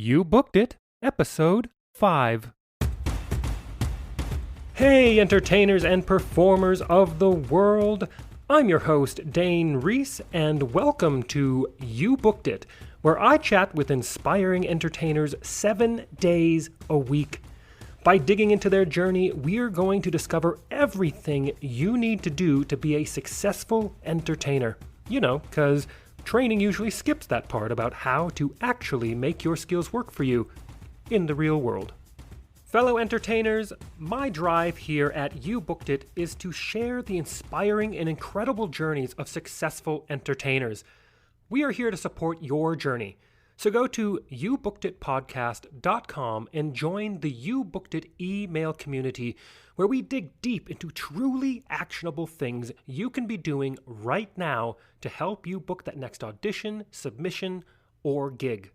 You Booked It, Episode 5. Hey, entertainers and performers of the world. I'm your host, Dane Reese, and welcome to You Booked It, where I chat with inspiring entertainers 7 days a week. By digging into their journey, we're going to discover everything you need to do to be a successful entertainer. You know, because training usually skips that part about how to actually make your skills work for you in the real world. Fellow entertainers, my drive here at You Booked It is to share the inspiring and incredible journeys of successful entertainers. We are here to support your journey. So go to youbookeditpodcast.com and join the You Booked It email community where we dig deep into truly actionable things you can be doing right now to help you book that next audition, submission, or gig.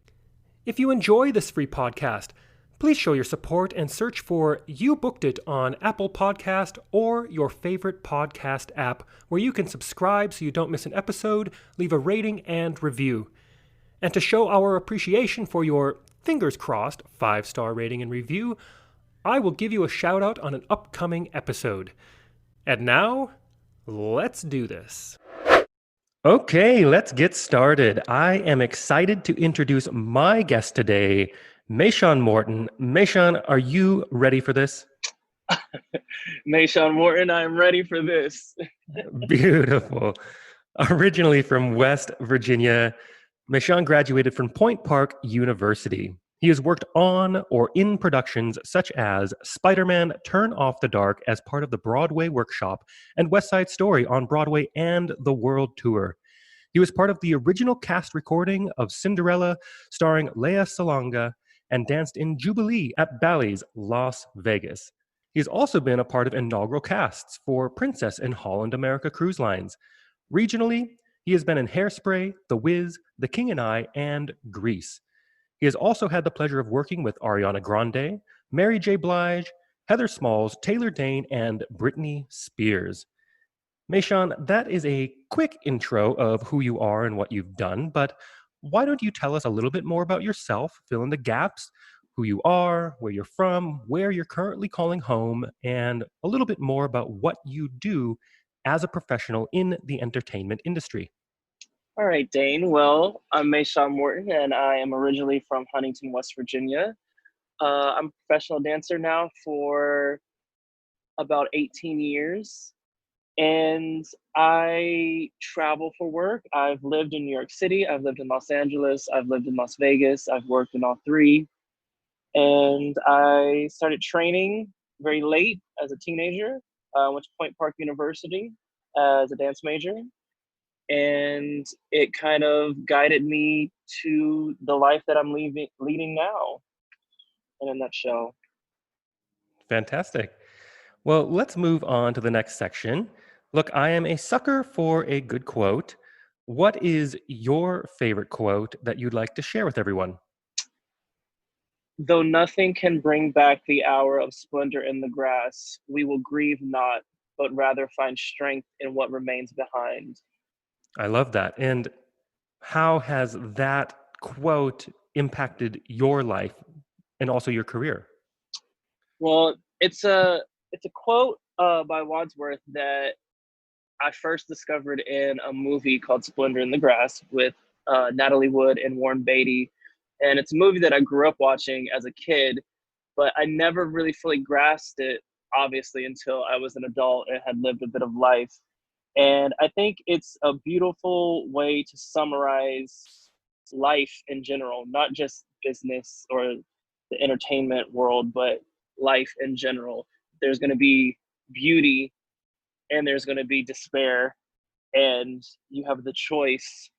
If you enjoy this free podcast, please show your support and search for You Booked It on Apple Podcast or your favorite podcast app where you can subscribe so you don't miss an episode, leave a rating and review. And to show our appreciation for your, fingers crossed, 5-star rating and review, I will give you a shout out on an upcoming episode. And now, let's do this. Okay, let's get started. I am excited to introduce my guest today, MaShawn Morton. MaShawn, are you ready for this? MaShawn Morton, I'm ready for this. Beautiful. Originally from West Virginia, MaShawn graduated from Point Park University. He has worked on or in productions such as Spider-Man Turn Off the Dark as part of the Broadway Workshop and West Side Story on Broadway and the World Tour. He was part of the original cast recording of Cinderella starring Lea Salonga and danced in Jubilee at Bally's Las Vegas. He has also been a part of inaugural casts for Princess and Holland America Cruise Lines. Regionally, he has been in Hairspray, The Wiz, The King and I, and Grease. He has also had the pleasure of working with Ariana Grande, Mary J. Blige, Heather Smalls, Taylor Dayne, and Britney Spears. MaShawn, that is a quick intro of who you are and what you've done, but why don't you tell us a little bit more about yourself, fill in the gaps, who you are, where you're from, where you're currently calling home, and a little bit more about what you do as a professional in the entertainment industry. All right, Dane. Well, I'm MaShawn Morton, and I am originally from Huntington, West Virginia. I'm a professional dancer now for about 18 years, and I travel for work. I've lived in New York City, I've lived in Los Angeles, I've lived in Las Vegas, I've worked in all three, and I started training very late as a teenager. Went to Point Park University as a dance major. And it kind of guided me to the life that I'm leading now, in a nutshell. Fantastic. Well, let's move on to the next section. Look, I am a sucker for a good quote. What is your favorite quote that you'd like to share with everyone? Though nothing can bring back the hour of splendor in the grass, we will grieve not, but rather find strength in what remains behind. I love that. And how has that quote impacted your life and also your career? Well, it's a quote by Wadsworth that I first discovered in a movie called Splendor in the Grass with Natalie Wood and Warren Beatty. And it's a movie that I grew up watching as a kid, but I never really fully grasped it, obviously, until I was an adult and had lived a bit of life. And I think it's a beautiful way to summarize life in general, not just business or the entertainment world, but life in general. There's going to be beauty and there's going to be despair, and you have the choice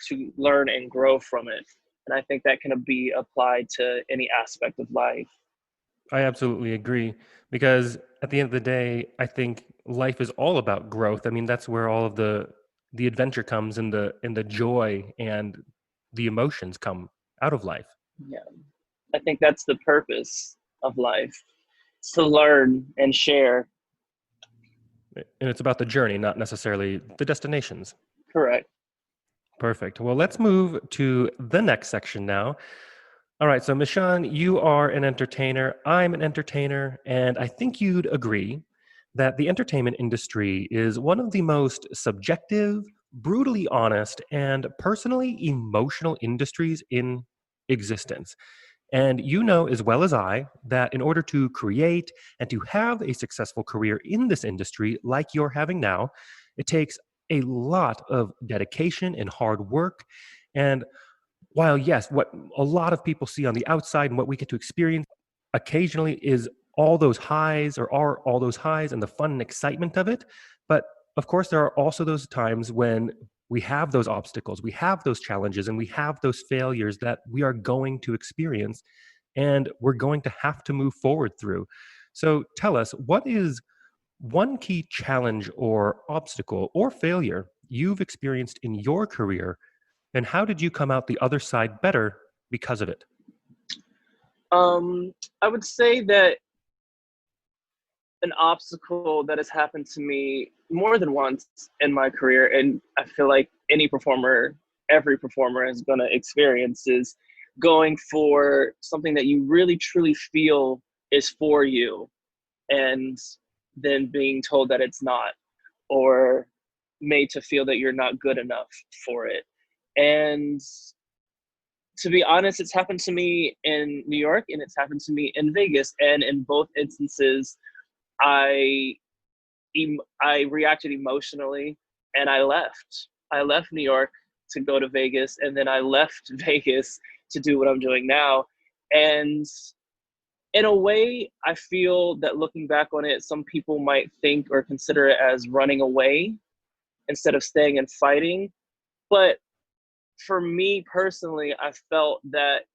to learn and grow from it. And I think that can be applied to any aspect of life. I absolutely agree, because at the end of the day, I think life is all about growth. I mean, that's where all of the adventure comes, and the joy and the emotions come out of life. Yeah, I think that's the purpose of life. It's to learn and share. And it's about the journey, not necessarily the destinations. Correct. Perfect. Well, let's move to the next section now. All right, so MaShawn, you are an entertainer. I'm an entertainer, and I think you'd agree that the entertainment industry is one of the most subjective, brutally honest, and personally emotional industries in existence. And you know as well as I that in order to create and to have a successful career in this industry like you're having now, it takes a lot of dedication and hard work. And while, yes, what a lot of people see on the outside and what we get to experience occasionally is all those highs or are all those highs and the fun and excitement of it. But of course, there are also those times when we have those obstacles, we have those challenges, and we have those failures that we are going to experience and we're going to have to move forward through. So tell us, what is one key challenge or obstacle or failure you've experienced in your career, and how did you come out the other side better because of it? Um, I would say that an obstacle that has happened to me more than once in my career, and I feel like every performer is going to experience, is going for something that you really truly feel is for you, and then being told that it's not, or made to feel that you're not good enough for it. And to be honest, it's happened to me in New York and it's happened to me in Vegas. And in both instances, I I reacted emotionally and I left. I left New York to go to Vegas, and then I left Vegas to do what I'm doing now. And in a way, I feel that looking back on it, some people might think or consider it as running away instead of staying and fighting. But for me personally, I felt that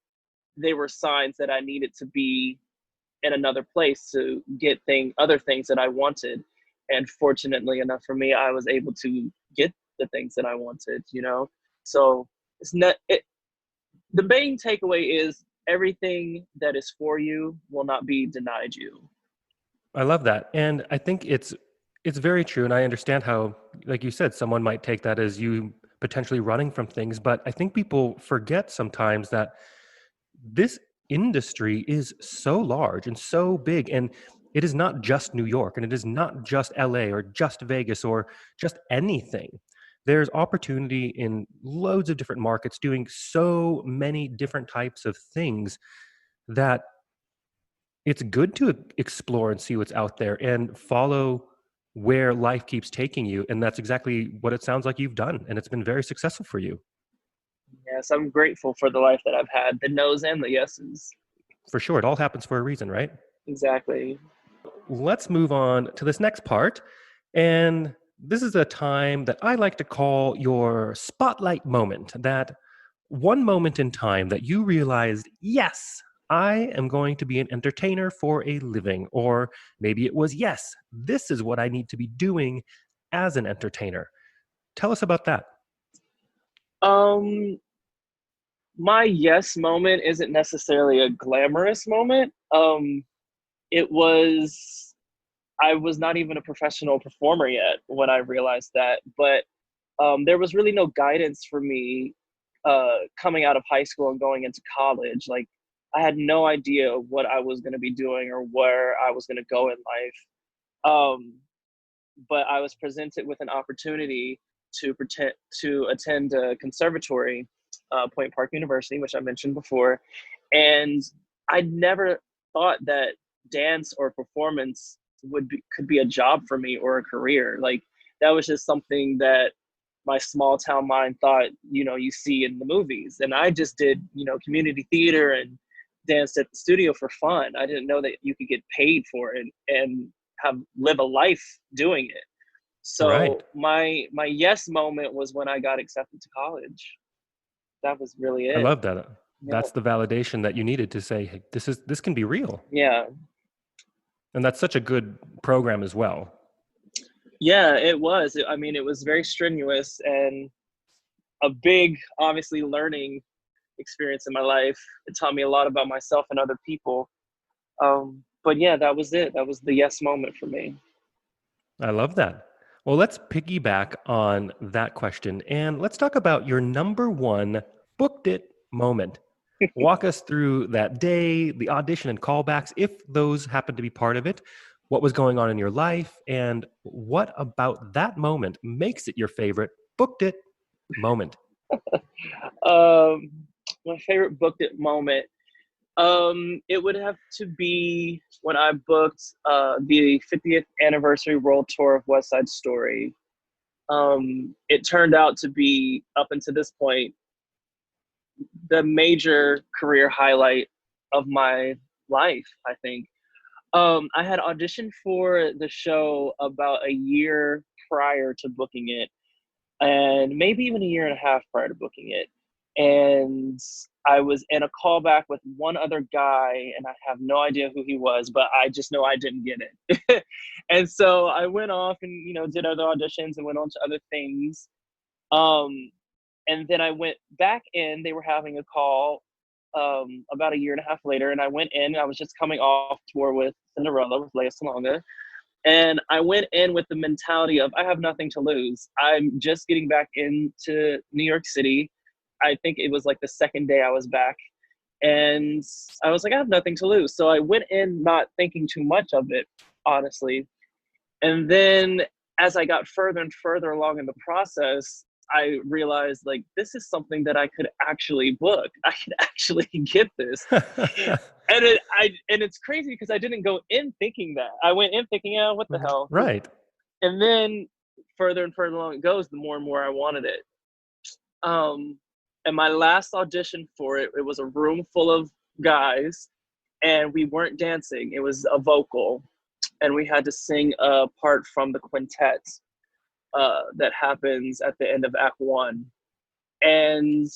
they were signs that I needed to be in another place to get other things that I wanted. And fortunately enough for me, I was able to get the things that I wanted, you know? So it's not, the main takeaway is everything that is for you will not be denied you. I love that. And I think it's very true, and I understand how, like you said, someone might take that as you potentially running from things, but I think people forget sometimes that this industry is so large and so big, and it is not just New York, and it is not just LA or just Vegas or just anything. There's opportunity in loads of different markets doing so many different types of things that it's good to explore and see what's out there and follow where life keeps taking you. And that's exactly what it sounds like you've done. And it's been very successful for you. Yes, I'm grateful for the life that I've had, the no's and the yeses. For sure. It all happens for a reason, right? Exactly. Let's move on to this next part. And this is a time that I like to call your spotlight moment, that one moment in time that you realized, yes, I am going to be an entertainer for a living. Or maybe it was, yes, this is what I need to be doing as an entertainer. Tell us about that. Um, my yes moment isn't necessarily a glamorous moment. It was, I was not even a professional performer yet when I realized that, but there was really no guidance for me coming out of high school and going into college. Like, I had no idea what I was going to be doing or where I was going to go in life. Um, but I was presented with an opportunity to attend a conservatory, Point Park University, which I mentioned before, and I never thought that dance or performance could be a job for me or a career. Like, that was just something that my small town mind thought, you see in the movies. And I just did, community theater and danced at the studio for fun. I didn't know that you could get paid for it and live a life doing it. Right. So my yes moment was when I got accepted to college. That was really I it. love that. Yeah. That's the validation that you needed to say, hey, this can be real. Yeah. And that's such a good program as well. Yeah, it was. I mean, it was very strenuous and a big, obviously, learning experience in my life. It taught me a lot about myself and other people. But yeah, that was it. That was the yes moment for me. I love that. Well, let's piggyback on that question and let's talk about your number one booked it moment. Walk us through that day, the audition and callbacks, if those happen to be part of it. What was going on in your life, and what about that moment makes it your favorite booked it moment? Um, my favorite booked it moment. It would have to be when I booked the 50th anniversary world tour of West Side Story. It turned out to be, up until this point, the major career highlight of my life, I think. I had auditioned for the show about a year prior to booking it, and maybe even a year and a half prior to booking it. And I was in a callback with one other guy, and I have no idea who he was, but I just know I didn't get it. And so I went off and, did other auditions and went on to other things. Um, and then I went back in. They were having a call about a year and a half later, and I went in. I was just coming off tour with Cinderella with Leia Salonga. And I went in with the mentality of, I have nothing to lose. I'm just getting back into New York City. I think it was like the second day I was back. And I was like, I have nothing to lose. So I went in not thinking too much of it, honestly. And then as I got further and further along in the process, I realized, like, this is something that I could actually book. I could actually get this. And it's crazy because I didn't go in thinking that. I went in thinking, oh, what the hell? Right. And then further and further along it goes, the more and more I wanted it. And my last audition for it, it was a room full of guys, and we weren't dancing. It was a vocal, and we had to sing a part from the quintet that happens at the end of Act 1. And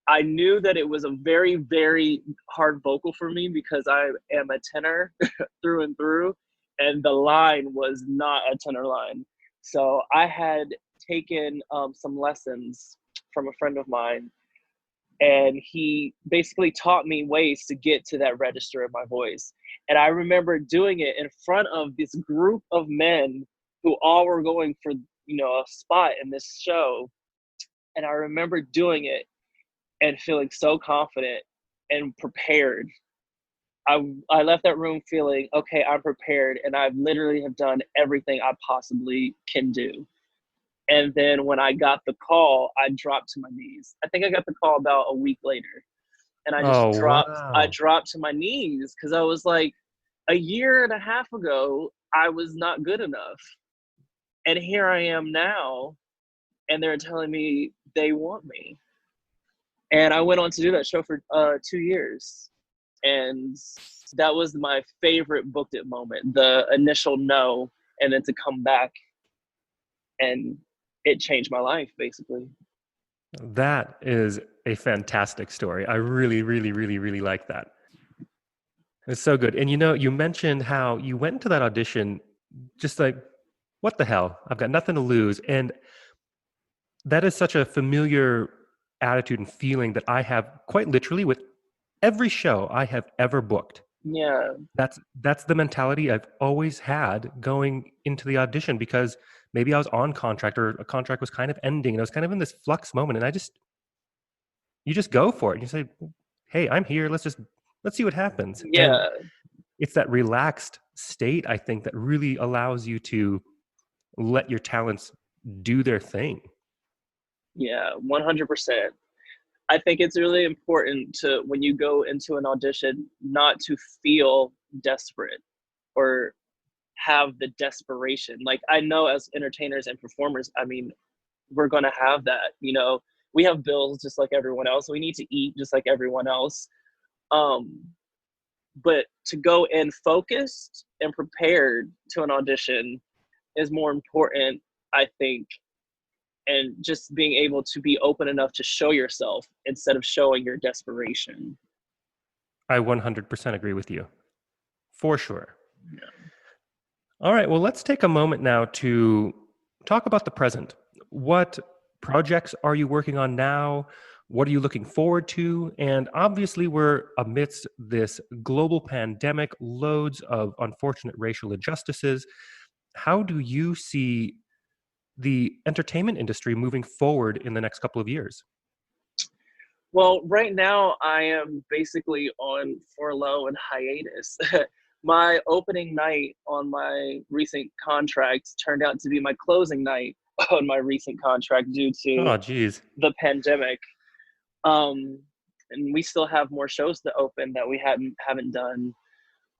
I knew that it was a very, very hard vocal for me because I am a tenor through and through, and the line was not a tenor line. So I had taken some lessons from a friend of mine, and he basically taught me ways to get to that register of my voice. And I remember doing it in front of this group of men who all were going for, a spot in this show. And I remember doing it and feeling so confident and prepared. I left that room feeling, okay, I'm prepared, and I literally have done everything I possibly can do. And then when I got the call, I dropped to my knees. I think I got the call about a week later. And I just Oh, wow. dropped to my knees because I was like, a year and a half ago, I was not good enough. And here I am now, and they're telling me they want me. And I went on to do that show for 2 years. And that was my favorite booked it moment, the initial no, and then to come back, and it changed my life, basically. That is a fantastic story. I really, really, really, really like that. It's so good. And you mentioned how you went into that audition just like, what the hell? I've got nothing to lose. And that is such a familiar attitude and feeling that I have quite literally with every show I have ever booked. Yeah. That's the mentality I've always had going into the audition, because maybe I was on contract or a contract was kind of ending and I was kind of in this flux moment, and you just go for it. You say, hey, I'm here. Let's see what happens. Yeah. And it's that relaxed state, I think, that really allows you to let your talents do their thing. Yeah, 100%. I think it's really important to, when you go into an audition, not to feel desperate or have the desperation. Like, I know as entertainers and performers, I mean, we're going to have that, we have bills just like everyone else. We need to eat just like everyone else. But to go in focused and prepared to an audition is more important, I think. And just being able to be open enough to show yourself instead of showing your desperation. I 100% agree with you. For sure. Yeah. All right. Well, let's take a moment now to talk about the present. What projects are you working on now? What are you looking forward to? And obviously, we're amidst this global pandemic, loads of unfortunate racial injustices. How do you see the entertainment industry moving forward in the next couple of years? Well, right now I am basically on furlough and hiatus. My opening night on my recent contract turned out to be my closing night on my recent contract due to Oh, geez. the pandemic. Um, and we still have more shows to open that we haven't done.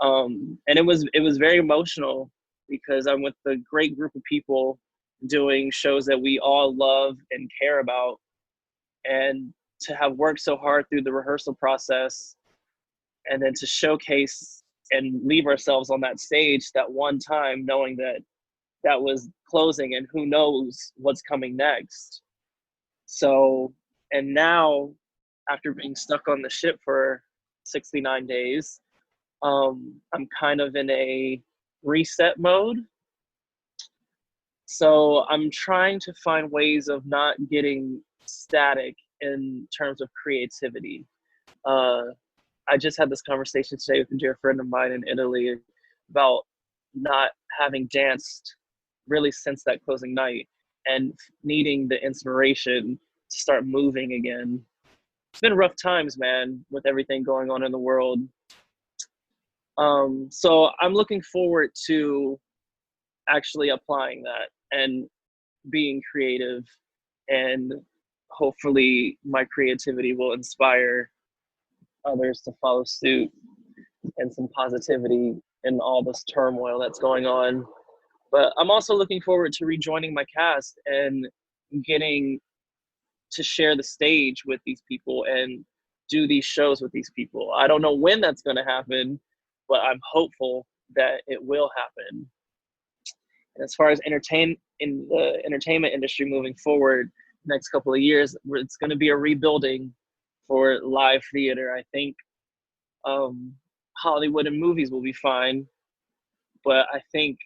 And it was very emotional because I'm with a great group of people doing shows that we all love and care about, and to have worked so hard through the rehearsal process and then to showcase and leave ourselves on that stage that one time knowing that that was closing and who knows what's coming next. So, and now after being stuck on the ship for 69 days, I'm kind of in a reset mode. So I'm trying to find ways of not getting static in terms of creativity. Uh, I just had this conversation today with a dear friend of mine in Italy about not having danced really since that closing night and needing the inspiration to start moving again. It's been rough times, man, with everything going on in the world. So I'm looking forward to actually applying that and being creative, and hopefully my creativity will inspire others to follow suit and some positivity in all this turmoil that's going on. But I'm also looking forward to rejoining my cast and getting to share the stage with these people and do these shows with these people. I don't know when that's going to happen, but I'm hopeful that it will happen. And as far as in the entertainment industry moving forward, next couple of years, it's going to be a rebuilding for live theater. I think Hollywood and movies will be fine, but I think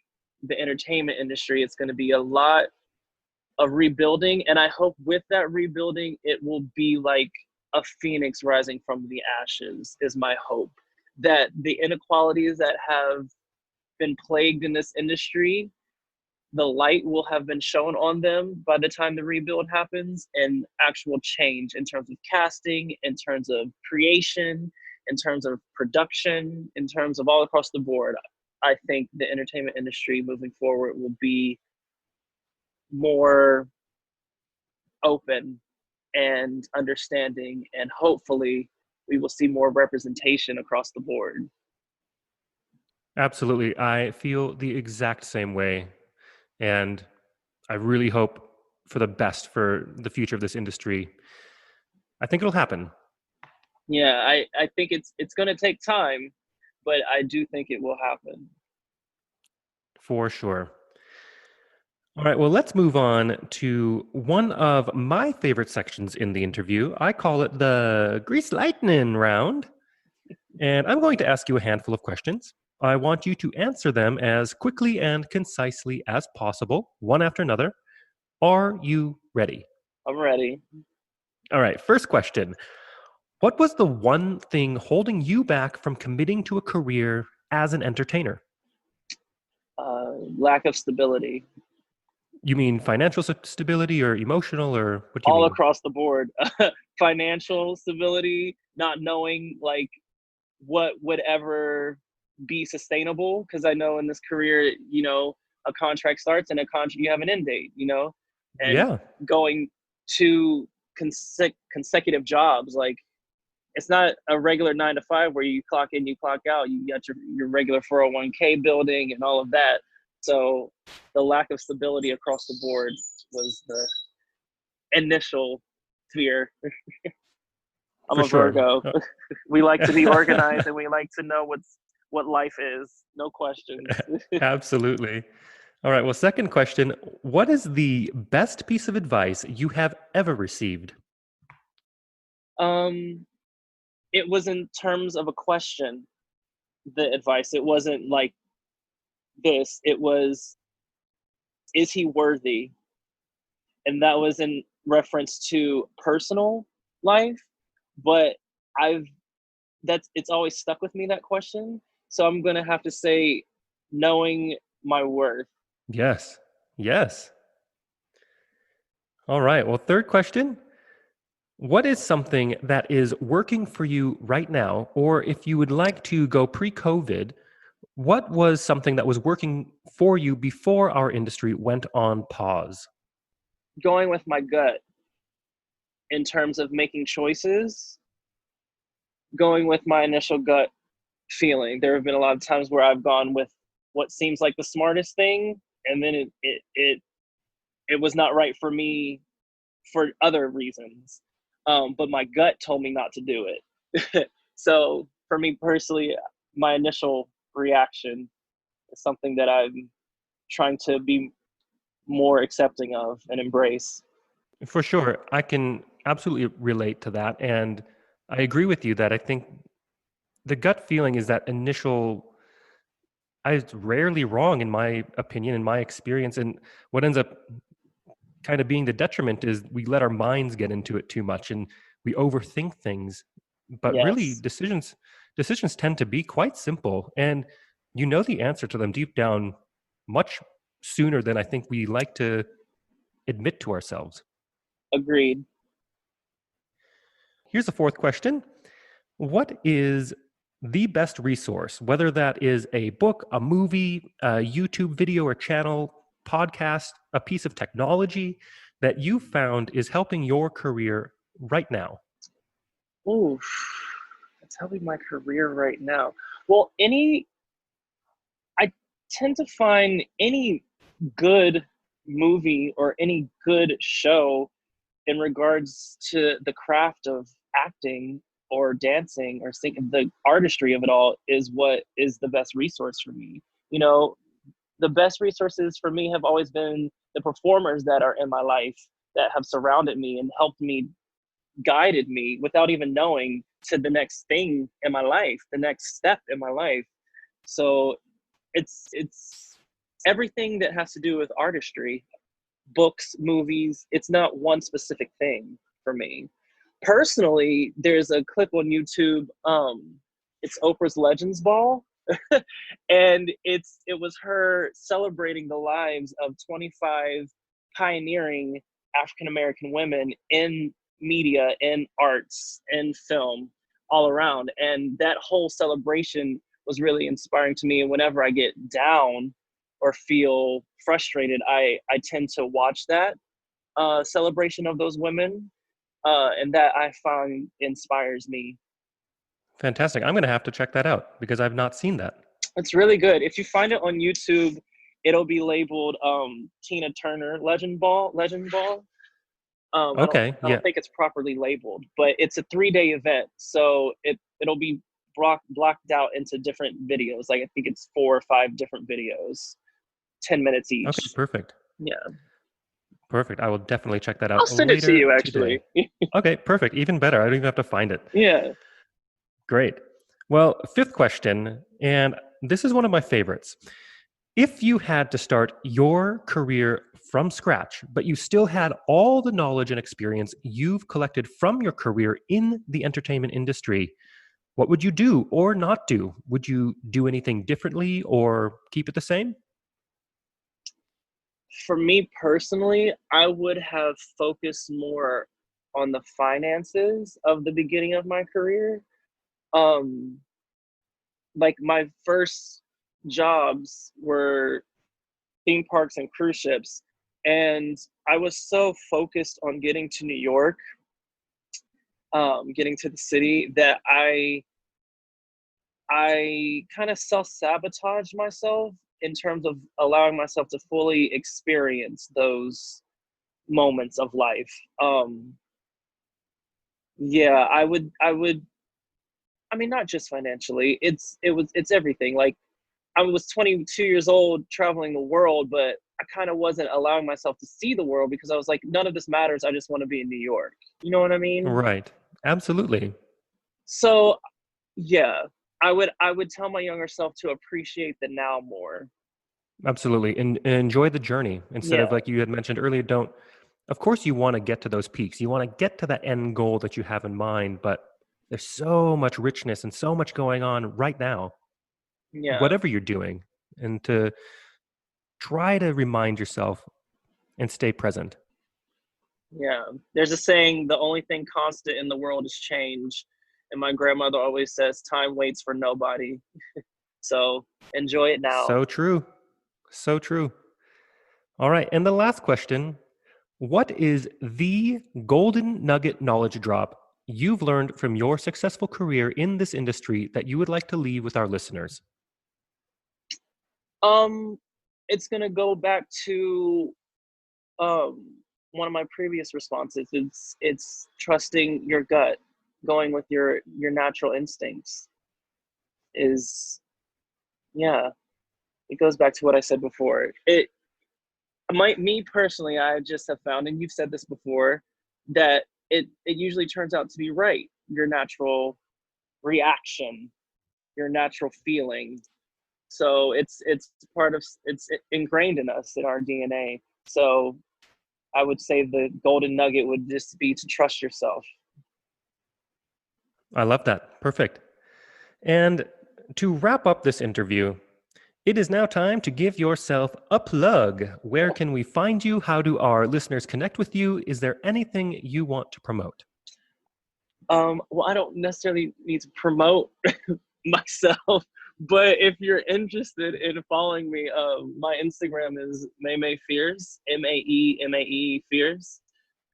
the entertainment industry, it's going to be a lot of rebuilding. And I hope with that rebuilding, it will be like a phoenix rising from the ashes, is my hope. That the inequalities that have been plagued in this industry, the light will have been shown on them by the time the rebuild happens, and actual change in terms of casting, in terms of creation, in terms of production, in terms of all across the board. I think the entertainment industry moving forward will be more open and understanding, and hopefully we will see more representation across the board. Absolutely. I feel the exact same way. And I really hope for the best for the future of this industry. I think it'll happen. Yeah, I think it's going to take time, but I do think it will happen. For sure. All right, well, let's move on to one of my favorite sections in the interview. I call it the Grease Lightning round. And I'm going to ask you a handful of questions. I want you to answer them as quickly and concisely as possible, one after another. Are you ready? I'm ready. All right, first question. What was the one thing holding you back from committing to a career as an entertainer? Lack of stability You mean financial stability or emotional, or what do you all mean? across the board. Financial stability, not knowing like what would ever be sustainable, because I know in this career, a contract starts and a contract, you have an end date, and Yeah, going to consecutive jobs, like it's not a regular 9 to 5 where you clock in, you clock out. You got your regular 401k building and all of that. So the lack of stability across the board was the initial fear. I'm for a sure. Virgo. We like to be organized and we like to know what life is. No questions. Absolutely. All right, well, second question. What is the best piece of advice you have ever received? um, it was in terms of a question. The advice. It wasn't like this. It was, is he worthy? And that was in reference to personal life. But I've that's it's always stuck with me, that question. So I'm gonna have to say, knowing my worth. Yes. Yes. All right. Well, third question. What is something that is working for you right now, or if you would like to go pre-COVID, what was something that was working for you before our industry went on pause? Going with my gut in terms of making choices, going with my initial gut feeling. There have been a lot of times where I've gone with what seems like the smartest thing, and then it was not right for me for other reasons. But my gut told me not to do it. So for me personally, my initial reaction is something that I'm trying to be more accepting of and embrace. For sure, I can absolutely relate to that. And I agree with you that I think the gut feeling is that initial, it's rarely wrong in my opinion, in my experience. And what ends up kind of being the detriment is we let our minds get into it too much and we overthink things. But really, Yes, decisions tend to be quite simple, and you know the answer to them deep down much sooner than I think we like to admit to ourselves. agreed. Here's the fourth question. What is the best resource, whether that is a book, a movie, a YouTube video or channel, podcast, a piece of technology that you found is helping your career right now? Ooh, that's helping my career right now. Well, I tend to find any good movie or any good show in regards to the craft of acting or dancing or singing, the artistry of it all is what is the best resource for me. You know, the best resources for me have always been the performers that are in my life that have surrounded me and helped me, guided me without even knowing to the next thing in my life, the next step in my life. So it's everything that has to do with artistry, books, movies. It's not one specific thing for me. Personally, there's a clip on YouTube. It's Oprah's Legends Ball, and it was her celebrating the lives of 25 pioneering African American women in media, in arts, in film, all around. And that whole celebration was really inspiring to me. And whenever I get down or feel frustrated, I tend to watch that celebration of those women, and that I find inspires me. Fantastic. I'm going to have to check that out because I've not seen that. It's really good. If you find it on YouTube, it'll be labeled Tina Turner Legend Ball. Okay. I Yeah. don't think it's properly labeled, but it's a 3-day event, so it'll be blocked out into different videos. Like I think it's 4 or 5 different videos, 10 minutes Okay. each. Perfect. Yeah, Perfect. I will definitely check that I'll out send it to later you today. actually. Okay. Perfect. Even better. I don't even have to find it. Yeah. Great. Well, fifth question, and this is one of my favorites. If you had to start your career from scratch, but you still had all the knowledge and experience you've collected from your career in the entertainment industry, what would you do or not do? Would you do anything differently or keep it the same? For me personally, I would have focused more on the finances of the beginning of my career. Um, like my first jobs were theme parks and cruise ships, and I was so focused on getting to New York, getting to the city, that I kind of self-sabotaged myself in terms of allowing myself to fully experience those moments of life. Yeah, I mean, not just financially. It's everything. Like I was 22 years old traveling the world, but I kind of wasn't allowing myself to see the world because I was like, none of this matters. I just want to be in New York. You know what I mean? Right. Absolutely. So yeah, I would tell my younger self to appreciate the now more. Absolutely. And enjoy the journey instead of, Yeah, like you had mentioned earlier, don't, of course, you want to get to those peaks. You want to get to that end goal that you have in mind, but there's so much richness and so much going on right now, yeah. whatever you're doing, and to try to remind yourself and stay present. Yeah. There's a saying, the only thing constant in the world is change. And my grandmother always says, time waits for nobody. So enjoy it now. So true. So true. All right. And the last question: what is the golden nugget knowledge drop you've learned from your successful career in this industry that you would like to leave with our listeners? It's gonna go back to one of my previous responses. It's trusting your gut, going with your natural instincts. Is yeah. It goes back to what I said before. Me personally, I just have found, and you've said this before, that it usually turns out to be right. Your natural reaction, your natural feeling. So it's ingrained in us, in our DNA. So I would say the golden nugget would just be to trust yourself. I love that. Perfect. And to wrap up this interview, it is now time to give yourself a plug. Where can we find you? How do our listeners connect with you? Is there anything you want to promote? Well, I don't necessarily need to promote myself, but if you're interested in following me, my Instagram is May Fears, Maemae Fears.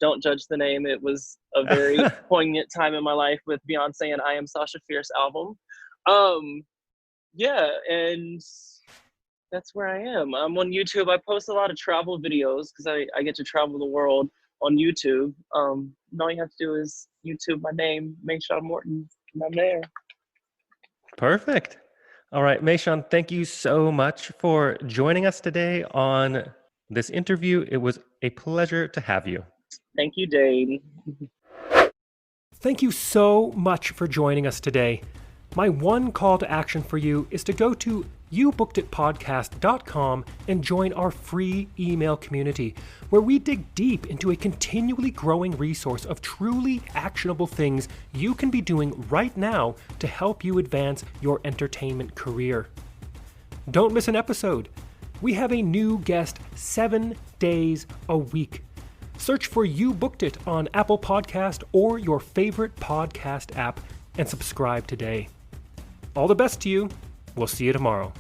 Don't judge the name. It was a very poignant time in my life with Beyonce and I Am Sasha Fierce album. Yeah, and that's where I am. I'm on YouTube. I post a lot of travel videos because I get to travel the world on YouTube. And all you have to do is YouTube my name, MaShawn Morton, and I'm there. Perfect. All right, MaShawn, thank you so much for joining us today on this interview. It was a pleasure to have you. Thank you, Dane. Thank you so much for joining us today. My one call to action for you is to go to youbookeditpodcast.com and join our free email community, where we dig deep into a continually growing resource of truly actionable things you can be doing right now to help you advance your entertainment career. Don't miss an episode. We have a new guest 7 days a week. Search for You Booked It on Apple Podcast or your favorite podcast app and subscribe today. All the best to you. We'll see you tomorrow.